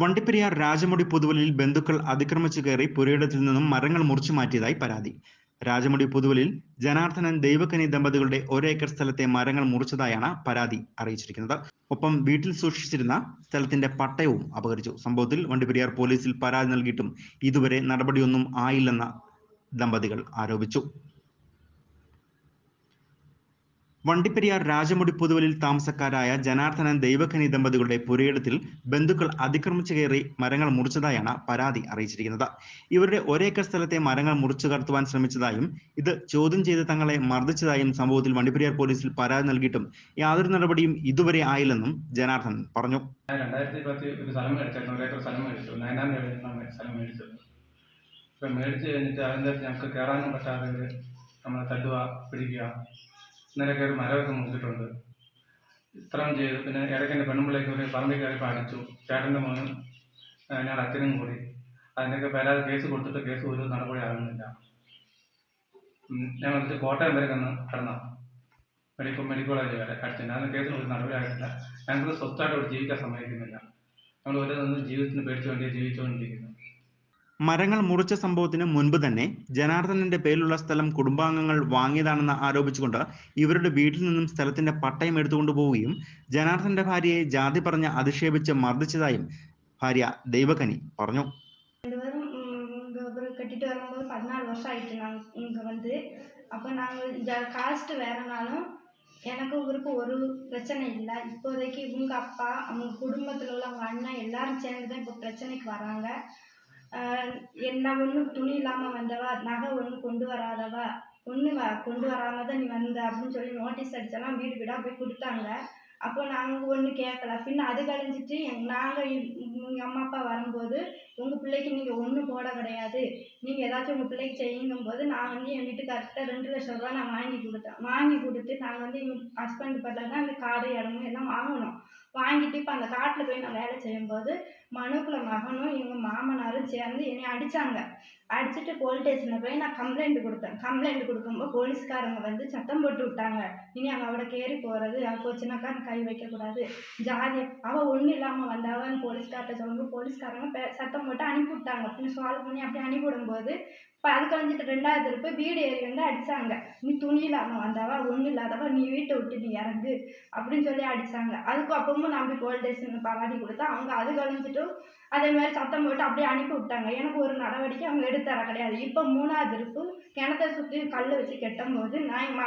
വണ്ടിപ്പെരിയാർ രാജമുടി പുതുവലിൽ ബന്ധുക്കൾ അതിക്രമിച്ചു കയറി പുരയിടത്തിൽ നിന്നും മരങ്ങൾ മുറിച്ചു മാറ്റിയതായി പരാതി. രാജമുടി പുതുവലിൽ ജനാർദ്ദനൻ ദൈവകനി ദമ്പതികളുടെ ഒരേക്കർ സ്ഥലത്തെ മരങ്ങൾ മുറിച്ചതായാണ് പരാതി അറിയിച്ചിരിക്കുന്നത്. ഒപ്പം വീട്ടിൽ സൂക്ഷിച്ചിരുന്ന സ്ഥലത്തിന്റെ പട്ടയവും അപഹരിച്ചു. സംഭവത്തിൽ വണ്ടിപ്പെരിയാർ പോലീസിൽ പരാതി നൽകിയിട്ടും ഇതുവരെ നടപടിയൊന്നും ആയില്ലെന്ന് ദമ്പതികൾ ആരോപിച്ചു. വണ്ടിപ്പെരിയാർ രാജമുടി പുതുവലിൽ താമസക്കാരായ ജനാർദ്ദനൻ ദൈവകനി ദമ്പതികളുടെ പുരയിടത്തിൽ ബന്ധുക്കൾ അതിക്രമിച്ചു കയറി മരങ്ങൾ മുറിച്ചതായാണ് പരാതി അറിയിച്ചിരിക്കുന്നത്. ഇവരുടെ ഒരേക്കർ സ്ഥലത്തെ മരങ്ങൾ മുറിച്ചു കടത്തുവാൻ ശ്രമിച്ചതായും ഇത് ചോദ്യം ചെയ്ത് തങ്ങളെ മർദ്ദിച്ചതായും സംഭവത്തിൽ വണ്ടിപ്പെരിയാർ പോലീസിൽ പരാതി നൽകിയിട്ടും യാതൊരു നടപടിയും ഇതുവരെ ആയില്ലെന്നും ജനാർദ്ദനൻ പറഞ്ഞു. 2010 ഒരു സ്ഥലം മേടിച്ചായിരുന്നു, ഒരേക്കർ സ്ഥലം മേടിച്ചു. 9-ാം തീയതിയാണ് സ്ഥലം മേടിച്ചത്. ഇപ്പം മേടിച്ച് കഴിഞ്ഞിട്ട് അതിൻ്റെ ഞങ്ങൾക്ക് കയറാനും പറ്റാതെ നമ്മളെ തട്ടുക, പിടിക്കുക, ഇന്നലെ കയറി മരമൊക്കെ മുറിച്ചിട്ടുണ്ട്. ഇത്രയും ചെയ്തു. പിന്നെ ഇടയ്ക്ക് എൻ്റെ പെണ്ണുമ്പിള്ളേക്ക് ഒരു പറമ്പിൽ കയറിപ്പോൾ അടിച്ചു. ചേട്ടൻ്റെ മോനും ഞങ്ങളുടെ അച്ഛനും കൂടി അതിൻ്റെയൊക്കെ പരാതി കേസ് കൊടുത്തിട്ട് കേസ് ഒരു നടപടി ആകുന്നില്ല. ഞങ്ങൾ എന്നിട്ട് കോട്ടയം വരെ കടന്ന മെഡിക്കൽ കോളേജ് വരെ അടിച്ചിട്ടുണ്ട്. അതിന് കേസിന് ഒരു നടപടി ആയിട്ടില്ല. ഞങ്ങൾക്ക് സ്വസ്ഥമായിട്ട് ഇവിടെ ജീവിക്കാൻ സമ്മതിക്കുന്നില്ല. ഞങ്ങൾ ഒരു ജീവിതത്തിന് പേടിച്ചു വേണ്ടി ജീവിച്ചുകൊണ്ടിരിക്കുന്നു. മരങ്ങൾ മുറിച്ച സംഭവത്തിന് മുൻപ് തന്നെ ജനാർദ്ദനന്റെ പേരിലുള്ള സ്ഥലം കുടുംബാംഗങ്ങൾ വാങ്ങിയതാണെന്ന് ആരോപിച്ചുകൊണ്ട് ഇവരുടെ വീട്ടിൽ നിന്നും സ്ഥലത്തിന്റെ പട്ടയം എടുത്തുകൊണ്ടുപോവുകയും ജനാർദ്ദനന്റെ ഭാര്യയെ ജാതി പറഞ്ഞ് അധിക്ഷേപിച്ച് മർദ്ദിച്ചതായും ഭാര്യ ദൈവകനി പറഞ്ഞു. கட்டிட்டு வரும்போது 14 வருஷம் ஆயிட்டு நாங்கள் இங்கே வந்து. அப்போ நாங்கள் காஸ்ட் வேறனாலும் எனக்கு இவருக்கு ஒரு பிரச்சனை இல்லை. இப்போதைக்கு இவங்க அப்பா, அவங்க குடும்பத்தில் உள்ள அவங்க அண்ணன் எல்லாரும் சேர்ந்து தான் இப்போ பிரச்சனைக்கு வராங்க. என்ன ஒன்றும் துணி இல்லாமல் வந்தவா, நகை ஒன்று கொண்டு வராதவா, ஒன்று கொண்டு வராமல் தான் நீ வந்த அப்படின்னு சொல்லி நோட்டீஸ் அடிச்செல்லாம் வீடு வீடாக போய் கொடுத்தாங்க. அப்போ நாங்கள் ஒன்றும் கேட்கல. பின்ன அது கழிஞ்சிட்டு நாங்கள் எங்கள் அம்மா அப்பா வரும்போது உங்கள் பிள்ளைக்கு நீங்கள் ஒன்றும் போட கிடையாது, நீங்கள் ஏதாச்சும் உங்கள் பிள்ளைக்கு செய்யுங்கும்போது நான் வந்து என் வீட்டுக்கார்ட்ட 2 லட்சம் ரூபா நான் வாங்கி கொடுத்தேன். வாங்கி கொடுத்து நாங்கள் வந்து எங்கள் ஹஸ்பண்ட் பேரில் தான் அந்த காடு இடமும் எல்லாம் வாங்கினோம். வாங்கிட்டு இப்போ அந்த காட்டில் போய் நான் வேலை செய்யும்போது மனுக்குள்ள மகனும் எங்கள் மாமனாரும் சேர்ந்து என்னை அடித்தாங்க. அடிச்சுட்டு போலீஸ் ஸ்டேஷனில் போய் நான் கம்ப்ளைண்ட் கொடுத்தேன். கம்ப்ளைண்ட் கொடுக்கும்போது போலீஸ்காரங்க வந்து சத்தம் போட்டு விட்டாங்க, இனி அங்கே அவட கேறி போகிறது போச்சுனாக்கா கை வைக்கக்கூடாது, ஜாதி அவள் ஒன்றும் இல்லாமல் வந்தாவன்னு போலீஸ்கார்ட்ட சொல்லும்போது போலீஸ்காரங்க சத்தம் போட்டு அனுப்பி விட்டாங்க. அப்படின்னு சால்வ் பண்ணி அப்படி அனுப்பிவிடும்போது இப்போ அது கழிஞ்சிட்டு 2வது திருப்பி வீடு ஏறி வந்து அடித்தாங்க. நீ துணி இல்லாமல் வந்தாவா, ஒன்றும் இல்லாதவா, நீ வீட்டை விட்டு நீ இறங்கு அப்படின்னு சொல்லி அடித்தாங்க. அதுக்கு அப்பவும் நான் போய் போலீஸ் ஸ்டேஷனுக்கு பராதி கொடுத்தா அவங்க அது கழிஞ்சிட்டும் அதே மாதிரி சத்தம் போட்டு அப்படியே அனுப்பி விட்டாங்க. எனக்கு ஒரு நடவடிக்கை அவங்க எடுத்துற கிடையாது. இப்போ 3வது திருப்பு கிணத்தை சுற்றி கல் வச்சு கெட்டும்போது நான் எங்கள்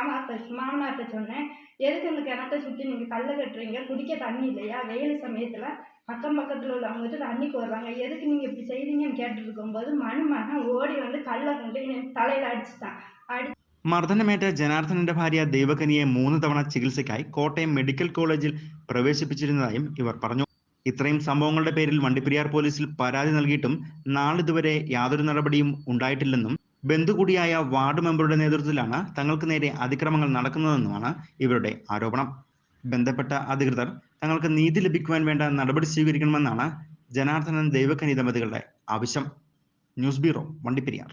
மாமனார்கிட்ட சொன்னேன், எதுக்கு இந்த கிணத்தை சுற்றி நீங்கள் கல் கட்டுறீங்க, குடிக்க தண்ணி இல்லையா, வெயில் சமயத்தில் பக்கத்தில் உள்ளவங்ககிட்ட தண்ணிக்கு வருவாங்க, எதுக்கு நீங்கள் இப்படி செய்றீங்கன்னு கேட்டுட்டு இருக்கும்போது மகன் ஓடி வந்து கல்லை கொண்டு தலையில் അടിച്ചിട്ടാണ്. മർദ്ദനമേറ്റ ജനാർദ്ദനന്റെ ഭാര്യ ദൈവകനിയെ 3 തവണ ചികിത്സയ്ക്കായി കോട്ടയം മെഡിക്കൽ കോളേജിൽ പ്രവേശിപ്പിച്ചിരുന്നതായും ഇവർ പറഞ്ഞു. ഇത്രയും സംഭവങ്ങളുടെ പേരിൽ വണ്ടിപ്പെരിയാർ പോലീസിൽ പരാതി നൽകിയിട്ടും നാളിതുവരെ യാതൊരു നടപടിയും ഉണ്ടായിട്ടില്ലെന്നും ബന്ധു കൂടിയായ വാർഡ് മെമ്പറുടെ നേതൃത്വത്തിലാണ് തങ്ങൾക്ക് നേരെ അതിക്രമങ്ങൾ നടക്കുന്നതെന്നുമാണ് ഇവരുടെ ആരോപണം. ബന്ധപ്പെട്ട അധികൃതർ തങ്ങൾക്ക് നീതി ലഭിക്കുവാൻ വേണ്ട നടപടി സ്വീകരിക്കണമെന്നാണ് ജനാർദ്ദനൻ ദൈവകനി ദമ്പതികളുടെ ആവശ്യം. News bureau, Vandiperiyar.